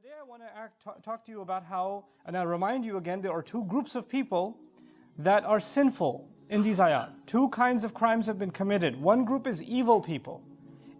Today I want to talk to you about how, and I remind you again, there are two groups of people that are sinful in these ayat. Two kinds of crimes have been committed. One group is evil people.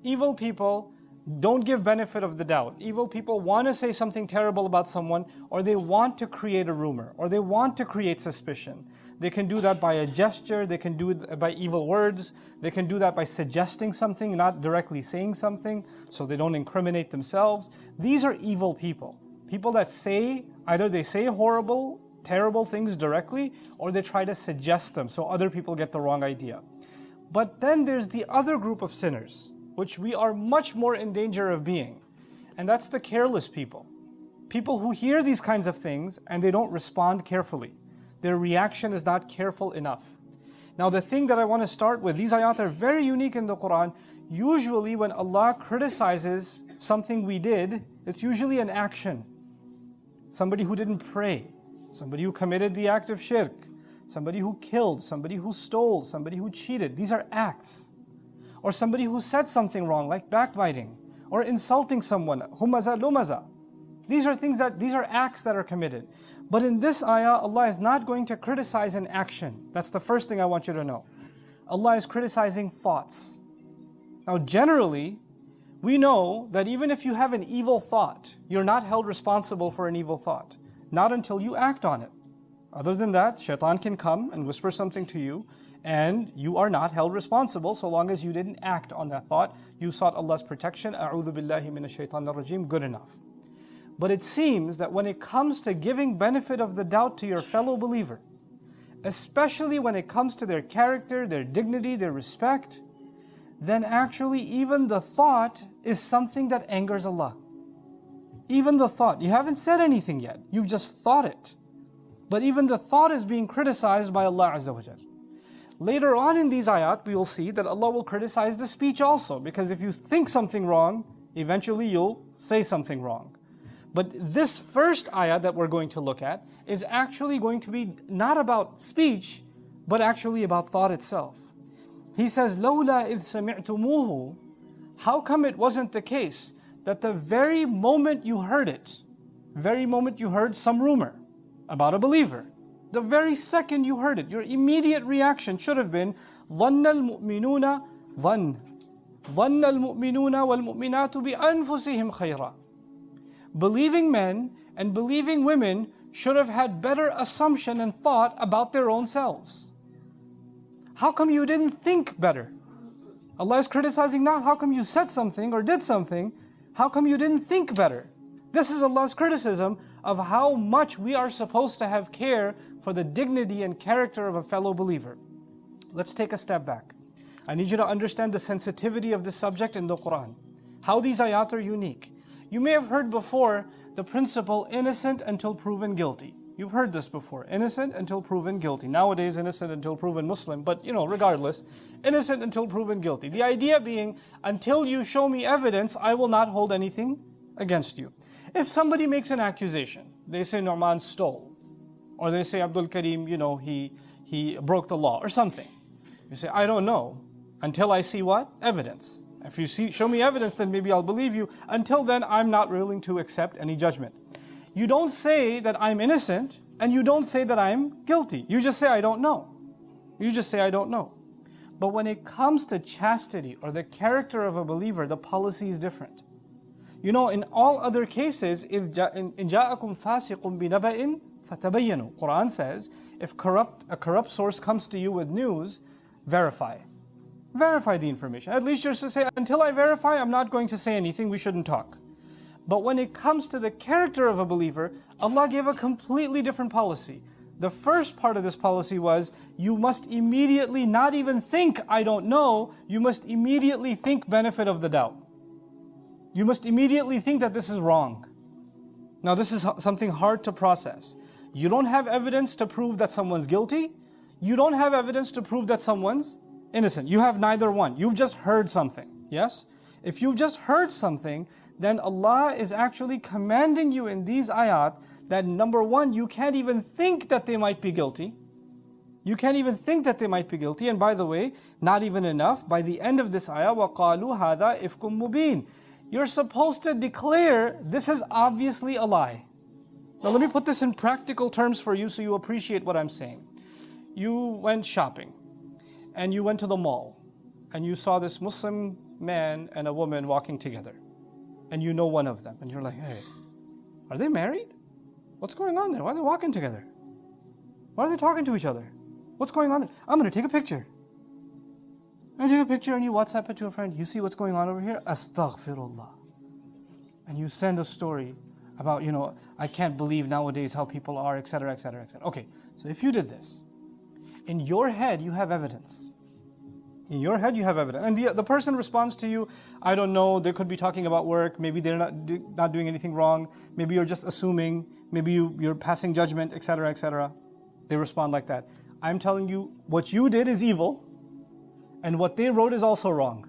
Evil people don't give benefit of the doubt. Evil people want to say something terrible about someone, or they want to create a rumor, or they want to create suspicion. They can do that by a gesture, they can do it by evil words, they can do that by suggesting something, not directly saying something, so they don't incriminate themselves. These are evil people. People that say, either they say horrible, terrible things directly, or they try to suggest them so other people get the wrong idea. But then there's the other group of sinners, which we are much more in danger of being. And that's the careless people. People who hear these kinds of things and they don't respond carefully. Their reaction is not careful enough. Now the thing that I want to start with, these ayat are very unique in the Quran. Usually when Allah criticizes something we did, it's usually an action. Somebody who didn't pray, somebody who committed the act of shirk, somebody who killed, somebody who stole, somebody who cheated. These are acts. Or somebody who said something wrong, like backbiting, or insulting someone, humaza lumaza. These are acts that are committed. But in this ayah, Allah is not going to criticize an action. That's the first thing I want you to know. Allah is criticizing thoughts. Now generally, we know that even if you have an evil thought, you're not held responsible for an evil thought. Not until you act on it. Other than that, shaitan can come and whisper something to you, and you are not held responsible so long as you didn't act on that thought. You sought Allah's protection. A'udhu billahi minash shaitanir rajim. Good enough. But it seems that when it comes to giving benefit of the doubt to your fellow believer, especially when it comes to their character, their dignity, their respect, then actually even the thought is something that angers Allah. Even the thought. You haven't said anything yet. You've just thought it. But even the thought is being criticized by Allah Azza wa Jal. Later on in these ayat, we will see that Allah will criticize the speech also. Because if you think something wrong, eventually you'll say something wrong. But this first ayah that we're going to look at is actually going to be not about speech, but actually about thought itself. He says, لَوْلَا إِذْ سَمِعْتُمُوهُ. How come it wasn't the case that the very moment you heard it, very moment you heard some rumor about a believer, the very second you heard it, your immediate reaction should have been, ظَنَّ الْمُؤْمِنُونَ وَالْمُؤْمِنَاتُ بِأَنفُسِهِمْ خَيْرًا. Believing men and believing women should have had better assumption and thought about their own selves. How come you didn't think better? Allah is criticizing not how come you said something or did something, how come you didn't think better? This is Allah's criticism of how much we are supposed to have care for the dignity and character of a fellow believer. Let's take a step back. I need you to understand the sensitivity of this subject in the Quran. How these ayat are unique. You may have heard before the principle innocent until proven guilty. You've heard this before. Innocent until proven guilty. Nowadays, innocent until proven Muslim. But regardless, innocent until proven guilty. The idea being, until you show me evidence, I will not hold anything against you. If somebody makes an accusation, they say Nu'man stole, or they say Abdul Karim, he broke the law, or something. You say, I don't know, until I see what? Evidence. If you show me evidence, then maybe I'll believe you. Until then, I'm not willing to accept any judgment. You don't say that I'm innocent, and you don't say that I'm guilty. You just say, I don't know. You just say, I don't know. But when it comes to chastity or the character of a believer, the policy is different. In all other cases, إِن جَاءَكُمْ فَاسِقٌ بِنَبَإٍ فَتَبَيَّنُوا. Quran says, if a corrupt source comes to you with news, verify. Verify the information. At least just to say, until I verify, I'm not going to say anything, we shouldn't talk. But when it comes to the character of a believer, Allah gave a completely different policy. The first part of this policy was, you must immediately not even think, I don't know, you must immediately think benefit of the doubt. You must immediately think that this is wrong. Now this is something hard to process. You don't have evidence to prove that someone's guilty. You don't have evidence to prove that someone's innocent. You have neither one. You've just heard something. Yes? If you've just heard something, then Allah is actually commanding you in these ayat that number one, you can't even think that they might be guilty. You can't even think that they might be guilty. And by the way, not even enough. By the end of this ayah, وَقَالُوا هَذَا إِفْكٌ مُبِينٌ. you're supposed to declare this is obviously a lie. Now let me put this in practical terms for you so you appreciate what I'm saying. You went shopping and you went to the mall and you saw this Muslim man and a woman walking together and you know one of them and you're like, hey, are they married? What's going on there? Why are they walking together? Why are they talking to each other? What's going on there? I'm going to take a picture. And you take a picture and you WhatsApp it to a friend. You see what's going on over here? Astaghfirullah. And you send a story about, I can't believe nowadays how people are, etc., etc., etc. Okay, so if you did this, in your head you have evidence. In your head you have evidence. And the person responds to you, I don't know, they could be talking about work, maybe they're not doing anything wrong, maybe you're just assuming, maybe you're passing judgment, etc., etc. They respond like that. I'm telling you, what you did is evil, and what they wrote is also wrong.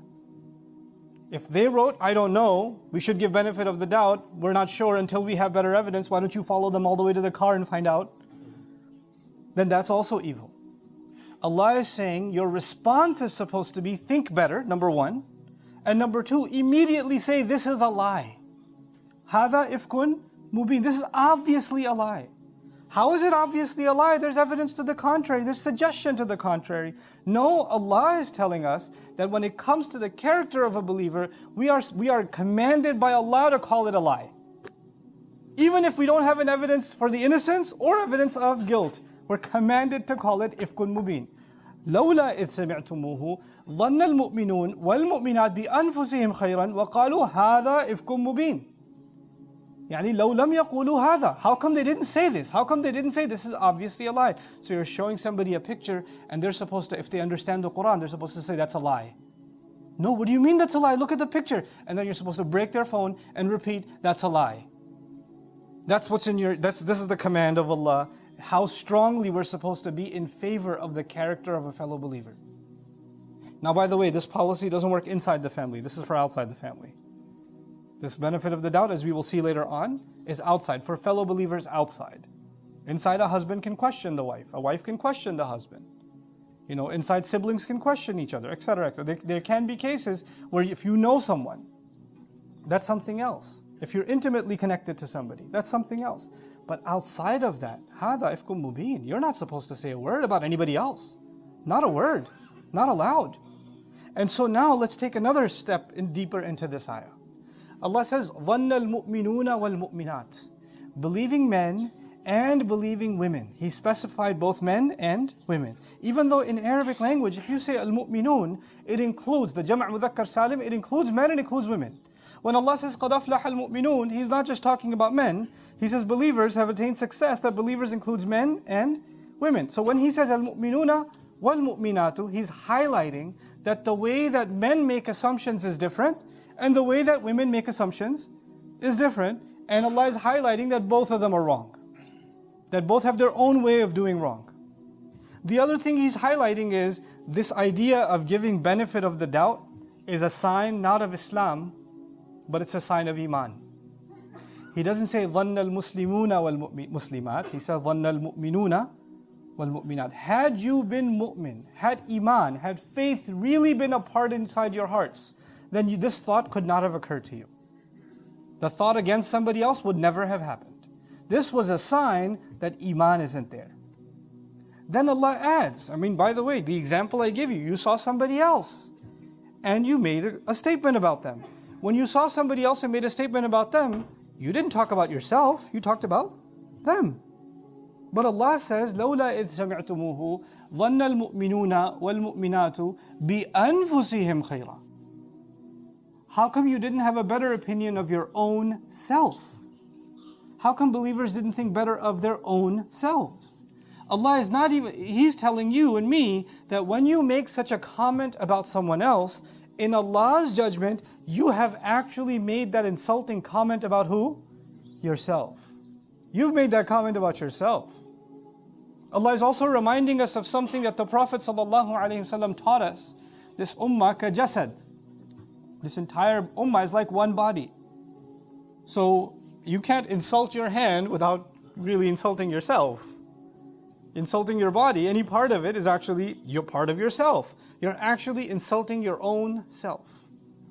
If they wrote, I don't know, we should give benefit of the doubt, we're not sure until we have better evidence, why don't you follow them all the way to the car and find out? Then that's also evil. Allah is saying your response is supposed to be think better, number one. And number two, immediately say this is a lie. Hada ifkun mubin. This is obviously a lie. How is it obviously a lie? There's evidence to the contrary. There's suggestion to the contrary. No, Allah is telling us that when it comes to the character of a believer, we are commanded by Allah to call it a lie. Even if we don't have an evidence for the innocence or evidence of guilt, we're commanded to call it ifkun mubin. لولا إذ سمعتموه ظن المؤمنون والمؤمنات بأنفسهم خيرا وقالوا هذا إفك مبين. يعني لو لم يقولوا هذا. How come they didn't say this? How come they didn't say this is obviously a lie? So you're showing somebody a picture and they're supposed to, if they understand the Quran, they're supposed to say that's a lie. No, what do you mean that's a lie? Look at the picture. And then you're supposed to break their phone and repeat, that's a lie. That's what's in this is the command of Allah. How strongly we're supposed to be in favor of the character of a fellow believer. Now, by the way, this policy doesn't work inside the family. This is for outside the family. This benefit of the doubt, as we will see later on, is outside, for fellow believers outside. Inside, a husband can question the wife. A wife can question the husband. Inside, siblings can question each other, etc., etc. There can be cases where if you know someone, that's something else. If you're intimately connected to somebody, that's something else. But outside of that, هذا إفك مبين. You're not supposed to say a word about anybody else. Not a word. Not allowed. And so now let's take another step deeper into this ayah. Allah says, ظَنَّ الْمُؤْمِنُونَ وَالْمُؤْمِنَاتِ. Believing men and believing women. He specified both men and women. Even though in Arabic language, if you say al-mu'minun, it includes, the Jam' Mudhakkar Salim, it includes men and includes women. When Allah says قَدْ أَفْلَحَ الْمُؤْمِنُونَ, He's not just talking about men. He says believers have attained success. That believers includes men and women. So when He says al-mu'minuna wal-mu'minatu, He's highlighting that the way that men make assumptions is different and the way that women make assumptions is different. And Allah is highlighting that both of them are wrong. That both have their own way of doing wrong. The other thing He's highlighting is this idea of giving benefit of the doubt is a sign not of Islam, but it's a sign of Iman. He doesn't say ظَنَّ الْمُسْلِمُونَ وَالْمُسْلِمَاتِ. He says ظَنَّ الْمُؤْمِنُونَ وَالْمُؤْمِنَاتِ. Had you been mu'min, had Iman, had faith really been a part inside your hearts, then this thought could not have occurred to you. The thought against somebody else would never have happened. This was a sign that Iman isn't there. Then Allah adds, by the way, the example I give you, you saw somebody else and you made a statement about them. When you saw somebody else and made a statement about them, you didn't talk about yourself, you talked about them. But Allah says, لَوْلَا إِذْ سَمِعْتُمُوهُ ظَنَّ الْمُؤْمِنُونَ وَالْمُؤْمِنَاتُ بِأَنفُسِهِمْ خَيْرًا. How come you didn't have a better opinion of your own self? How come believers didn't think better of their own selves? Allah is not even, He's telling you and me that when you make such a comment about someone else, in Allah's judgment, you have actually made that insulting comment about who? Yourself. You've made that comment about yourself. Allah is also reminding us of something that the Prophet ﷺ taught us. This ummah ka jasad. This entire ummah is like one body. So you can't insult your hand without really insulting yourself. Insulting your body, any part of it is actually your part of yourself. You're actually insulting your own self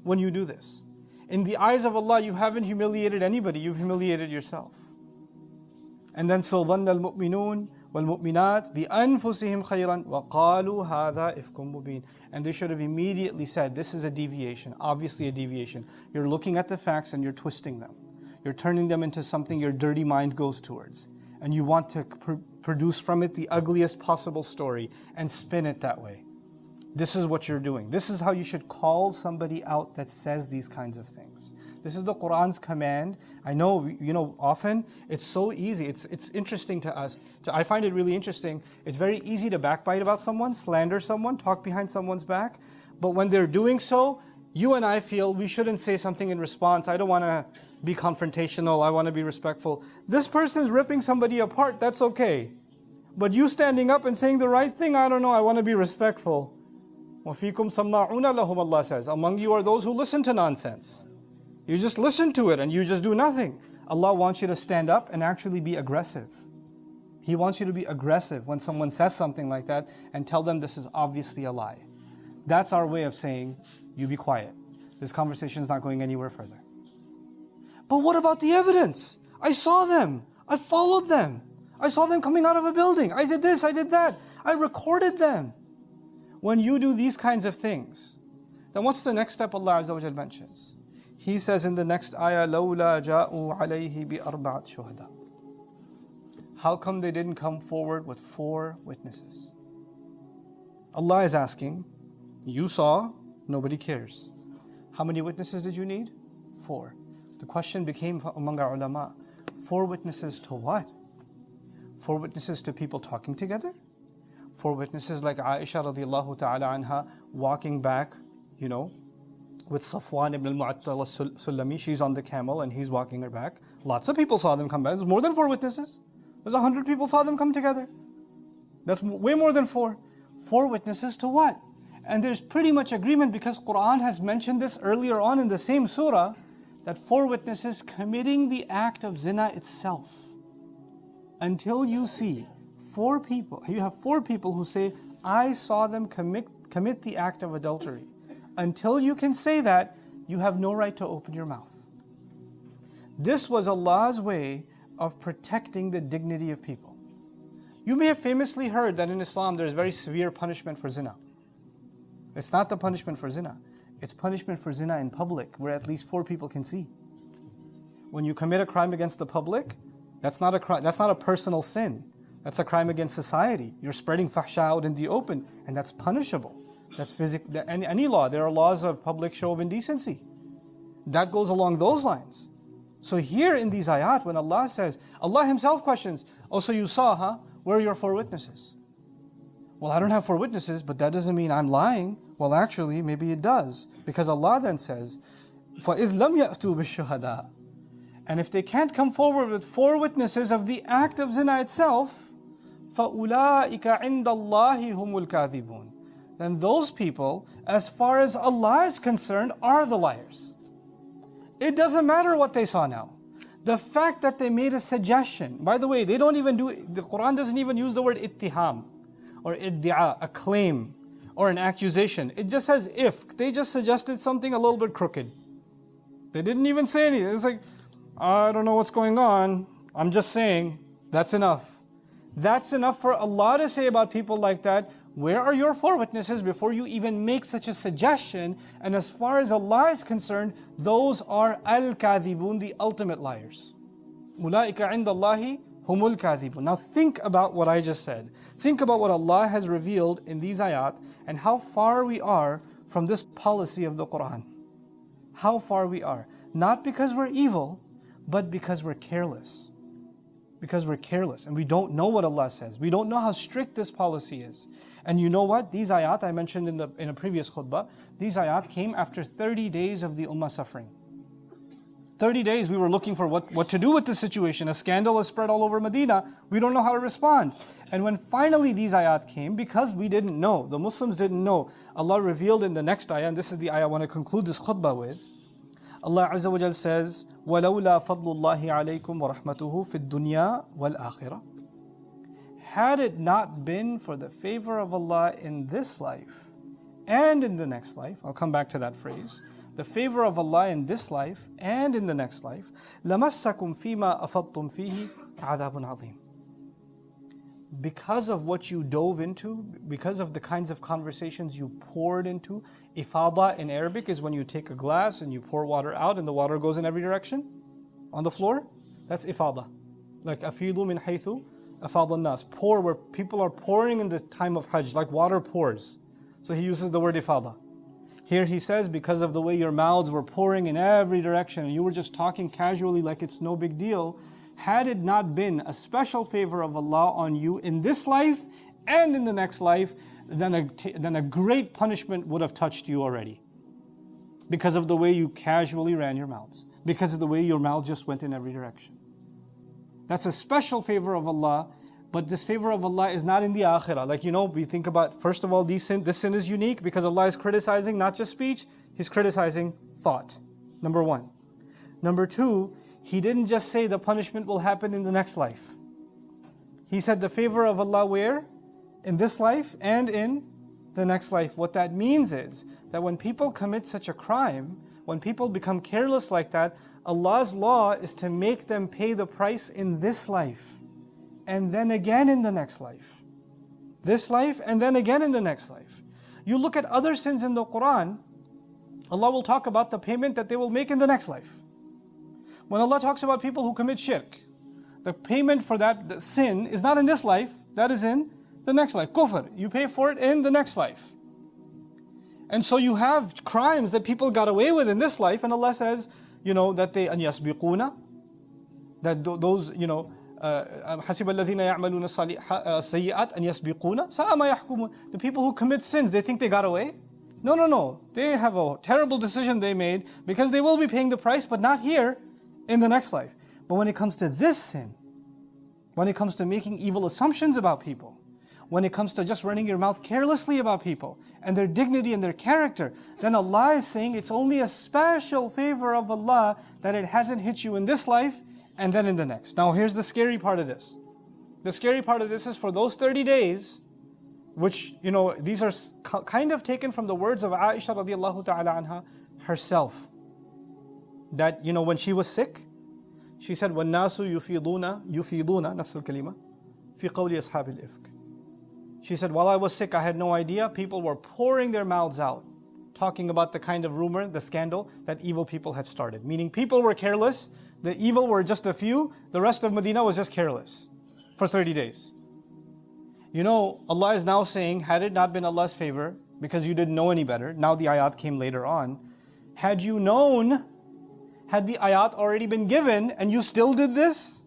when you do this. In the eyes of Allah, you haven't humiliated anybody, you've humiliated yourself. And then so ظن المؤمنون والمؤمنات بأنفسهم خيرا وقالوا هذا إفك مبين. And they should have immediately said, this is a deviation, obviously a deviation. You're looking at the facts and you're twisting them. You're turning them into something your dirty mind goes towards. And you want to produce from it the ugliest possible story and spin it that way. This is what you're doing. This is how you should call somebody out that says these kinds of things. This is the Qur'an's command. I know, often it's so easy. It's interesting to us. I find it really interesting. It's very easy to backbite about someone, slander someone, talk behind someone's back. But when they're doing so, you and I feel we shouldn't say something in response. I don't want to be confrontational. I want to be respectful. This person's ripping somebody apart. That's okay. But you standing up and saying the right thing, I don't know. I want to be respectful. وَفِيكُمْ سَمَّاعُونَ لَهُمْ, Allah says. Among you are those who listen to nonsense. You just listen to it and you just do nothing. Allah wants you to stand up and actually be aggressive. He wants you to be aggressive when someone says something like that and tell them this is obviously a lie. That's our way of saying, you be quiet. This conversation is not going anywhere further. But what about the evidence? I saw them. I followed them. I saw them coming out of a building. I did this, I did that. I recorded them. When you do these kinds of things, then what's the next step Allah Azza wa Jal mentions? He says in the next ayah, لَوْلَا جَاءُوا عَلَيْهِ بِأَرْبَعَةِ شُهَدَاءَ. How come they didn't come forward with 4 witnesses? Allah is asking, you saw, nobody cares. How many witnesses did you need? 4. The question became among our ulama, 4 witnesses to what? 4 witnesses to people talking together? 4 witnesses like Aisha radiallahu ta'ala anha walking back, with Safwan ibn al-Mu'attal al-Sulami. She's on the camel and he's walking her back. Lots of people saw them come back. There's more than 4 witnesses. There's 100 people saw them come together. That's way more than 4. 4 witnesses to what? And there's pretty much agreement because Quran has mentioned this earlier on in the same surah, that 4 witnesses committing the act of zina itself. Until you see 4 people, you have 4 people who say, I saw them commit the act of adultery. Until you can say that, you have no right to open your mouth. This was Allah's way of protecting the dignity of people. You may have famously heard that in Islam there's very severe punishment for zina. It's not the punishment for zina. It's punishment for zina in public, where at least 4 people can see. When you commit a crime against the public, that's not a crime, that's not a personal sin. That's a crime against society. You're spreading fahsha out in the open, and that's punishable. That's any law. There are laws of public show of indecency. That goes along those lines. So here in these ayat, when Allah says, Allah Himself questions, oh, so you saw, huh? Where are your 4 witnesses? Well, I don't have 4 witnesses, but that doesn't mean I'm lying. Well, actually, maybe it does. Because Allah then says, فَإِذْ لَمْ يَأْتُوا بِالشُّهَدَاءِ. And if they can't come forward with 4 witnesses of the act of zina itself, فَأُولَٰئِكَ عِنْدَ اللَّهِ هُمُ الْكَاذِبُونَ. Then those people, as far as Allah is concerned, are the liars. It doesn't matter what they saw now. The fact that they made a suggestion, by the way, the Quran doesn't even use the word ittiham or iddi'a, a claim or an accusation. It just says if. They just suggested something a little bit crooked. They didn't even say anything. It's like, I don't know what's going on. I'm just saying. That's enough. That's enough for Allah to say about people like that. Where are your 4 witnesses before you even make such a suggestion? And as far as Allah is concerned, those are al-kadhibun, the ultimate liars. أُولَٰئِكَ عِنْدَ اللَّهِ هُمُ الْكَاذِبُونَ. Now think about what I just said. Think about what Allah has revealed in these ayat and how far we are from this policy of the Quran. How far we are. Not because we're evil, but because we're careless. Because we're careless and we don't know what Allah says. We don't know how strict this policy is. And you know what? These ayat I mentioned in a previous khutbah, these ayat came after 30 days of the ummah suffering. 30 days we were looking for what to do with this situation. A scandal has spread all over Medina. We don't know how to respond. And when finally these ayat came, because we didn't know, the Muslims didn't know, Allah revealed in the next ayah, and this is the ayah I want to conclude this khutbah with. Allah Azza wa Jal says, وَلَوْلَا فَضْلُ اللَّهِ عَلَيْكُمْ وَرَحْمَتُهُ فِي الدُّنْيَا وَالْآخِرَةِ. Had it not been for the favor of Allah in this life and in the next life, I'll come back to that phrase, the favor of Allah in this life and in the next life, لَمَسَّكُمْ فِيمَا أَفَضْتُمْ فِيهِ عَذَابٌ عَظِيمٌ. Because of what you dove into, because of the kinds of conversations you poured into. Ifada in Arabic is when you take a glass and you pour water out and the water goes in every direction on the floor. That's ifada. Like afidu min haythu afada nas. Pour, where people are pouring in the time of Hajj, like water pours. So he uses the word ifada. Here he says, because of the way your mouths were pouring in every direction and you were just talking casually like it's no big deal, had it not been a special favor of Allah on you in this life and in the next life, then a great punishment would have touched you already. Because of the way you casually ran your mouths. Because of the way your mouth just went in every direction. That's a special favor of Allah, but this favor of Allah is not in the akhirah. Like, we think about, first of all, this sin is unique because Allah is criticizing not just speech, He's criticizing thought. Number one. Number two, He didn't just say the punishment will happen in the next life. He said the favor of Allah where? In this life and in the next life. What that means is that when people commit such a crime, when people become careless like that, Allah's law is to make them pay the price in this life and then again in the next life. This life and then again in the next life. You look at other sins in the Quran, Allah will talk about the payment that they will make in the next life. When Allah talks about people who commit shirk, the payment for that sin is not in this life, that is in the next life. Kufr, you pay for it in the next life. And so you have crimes that people got away with in this life, and Allah says, that they أَنْ يَسْبِقُونَ, that those, حَسِبَ الَّذِينَ يَعْمَلُونَ السَّيِّئَاتِ أَنْ يَسْبِقُونَ سَاءَ مَا يَحْكُمُونَ. The people who commit sins, they think they got away? No. They have a terrible decision they made because they will be paying the price, but not here in the next life. But when it comes to this sin, when it comes to making evil assumptions about people, when it comes to just running your mouth carelessly about people and their dignity and their character, then Allah is saying it's only a special favor of Allah that it hasn't hit you in this life and then in the next. Now here's the scary part of this. The scary part of this is for those 30 days, which, these are kind of taken from the words of Aisha radiallahu ta'ala anha herself. That, when she was sick, she said, وَالنَّاسُ يُفِيضُونَ نَفْسَ الْكَلِمَةِ فِي قَوْلِ أَصْحَابِ الْإِفْكِ. She said, while I was sick, I had no idea. People were pouring their mouths out, talking about the kind of rumor, the scandal that evil people had started. Meaning people were careless, the evil were just a few, the rest of Medina was just careless for 30 days. Allah is now saying, had it not been Allah's favor, because you didn't know any better, now the ayat came later on, had you known, had the ayat already been given and you still did this,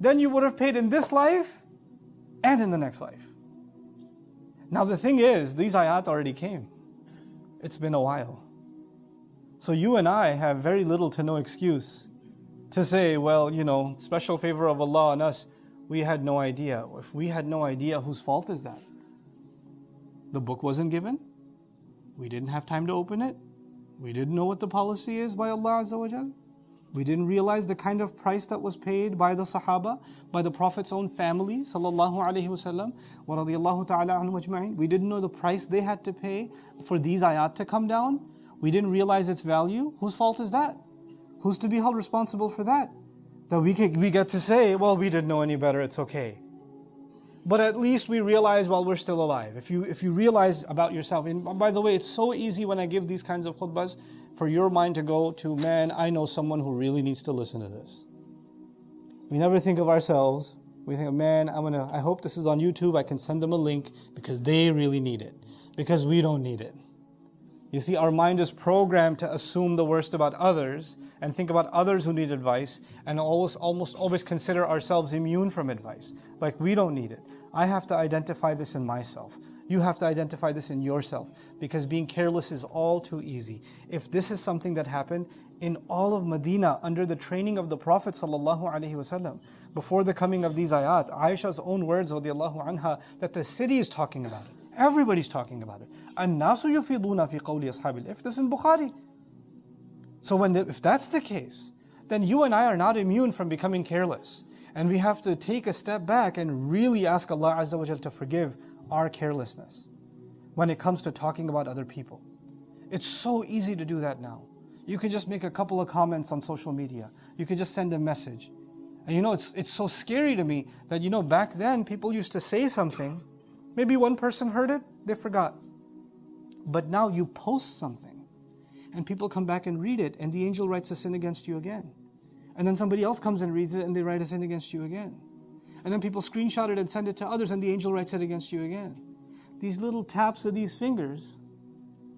then you would have paid in this life and in the next life. Now the thing is, these ayat already came. It's been a while. So you and I have very little to no excuse to say, well, special favor of Allah on us, we had no idea. If we had no idea, whose fault is that? The book wasn't given. We didn't have time to open it. We didn't know what the policy is by Allah Azza wa Jal. We didn't realize the kind of price that was paid by the Sahaba, by the Prophet's own family, sallallahu alaihi wasallam, wa radiyallahu ta'ala anhum ajma'in. We didn't know the price they had to pay for these ayat to come down. We didn't realize its value. Whose fault is that? Who's to be held responsible for that? That we get to say, well, we didn't know any better, it's okay. But at least we realize while we're still alive. If you realize about yourself, and by the way, it's so easy when I give these kinds of khutbahs for your mind to go to, man, I know someone who really needs to listen to this. We never think of ourselves. We think, man, I hope this is on YouTube, I can send them a link because they really need it. Because we don't need it. You see, our mind is programmed to assume the worst about others and think about others who need advice and almost always consider ourselves immune from advice. Like we don't need it. I have to identify this in myself. You have to identify this in yourself because being careless is all too easy. If this is something that happened in all of Medina under the training of the Prophet ﷺ, before the coming of these ayat, Aisha's own words radiallahu anha, that the city is talking about it. Everybody's talking about it. النَّاسُ يُفِيضُونَ فِي قَوْلِ أَصْحَابِ الْإِفْكِ. This is in Bukhari. So if that's the case, then you and I are not immune from becoming careless. And we have to take a step back and really ask Allah Azza wa Jal to forgive our carelessness when it comes to talking about other people. It's so easy to do that now. You can just make a couple of comments on social media. You can just send a message. And it's so scary to me that, back then people used to say something, maybe one person heard it, they forgot. But now you post something and people come back and read it and the angel writes a sin against you again. And then somebody else comes and reads it and they write a sin against you again. And then people screenshot it and send it to others and the angel writes it against you again. These little taps of these fingers,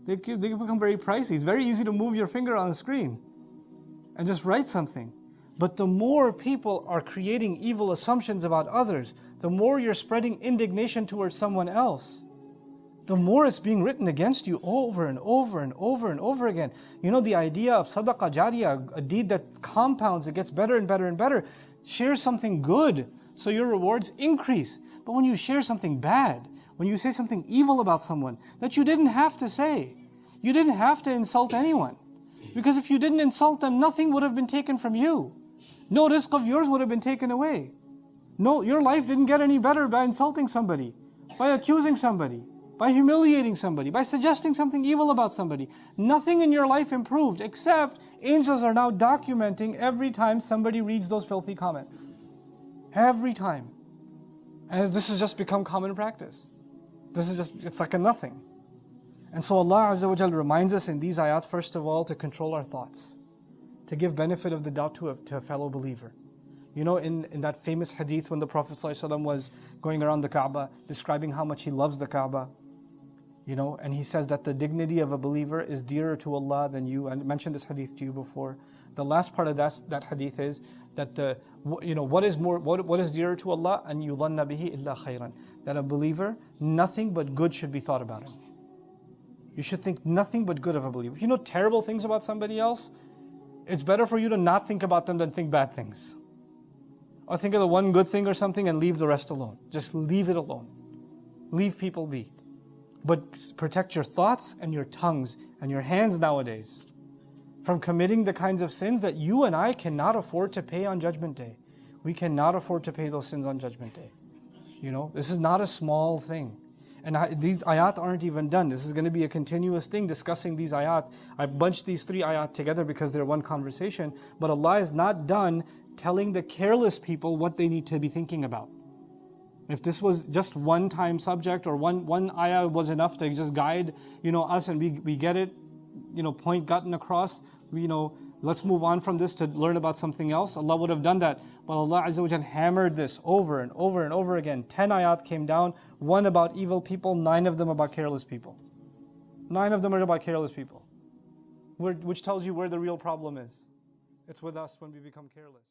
they can become very pricey. It's very easy to move your finger on the screen and just write something. But the more people are creating evil assumptions about others, the more you're spreading indignation towards someone else, the more it's being written against you over and over and over and over again. The idea of sadaqah jariyah, a deed that compounds, it gets better and better and better. Share something good so your rewards increase. But when you share something bad, when you say something evil about someone that you didn't have to say, you didn't have to insult anyone. Because if you didn't insult them, nothing would have been taken from you. No rizq of yours would have been taken away. No, your life didn't get any better by insulting somebody, by accusing somebody, by humiliating somebody, by suggesting something evil about somebody. Nothing in your life improved, except angels are now documenting every time somebody reads those filthy comments. Every time. And this has just become common practice. It's like a nothing. And so Allah Azza wa Jal reminds us in these ayat, first of all, to control our thoughts, to give benefit of the doubt to a fellow believer. In that famous hadith when the Prophet ﷺ was going around the Kaaba, describing how much he loves the Kaaba, and he says that the dignity of a believer is dearer to Allah than you. And I mentioned this hadith to you before. The last part of that hadith is that what is dearer to Allah? An yudhanna bihi illa khayran. That a believer, nothing but good should be thought about him. You should think nothing but good of a believer. If you know terrible things about somebody else, it's better for you to not think about them than think bad things. Or think of the one good thing or something and leave the rest alone. Just leave it alone. Leave people be. But protect your thoughts and your tongues and your hands nowadays from committing the kinds of sins that you and I cannot afford to pay on Judgment Day. We cannot afford to pay those sins on Judgment Day. This is not a small thing. And these ayat aren't even done. This is going to be a continuous thing, discussing these ayat. I bunched these 3 ayat together because they're one conversation. But Allah is not done telling the careless people what they need to be thinking about. If this was just one-time subject or one ayah was enough to just guide us and we get it, point gotten across, let's move on from this to learn about something else, Allah would have done that. But Allah Azza wa Jal hammered this over and over and over again. 10 ayat came down, 1 about evil people, 9 of them about careless people. 9 of them are about careless people. Which tells you where the real problem is. It's with us when we become careless.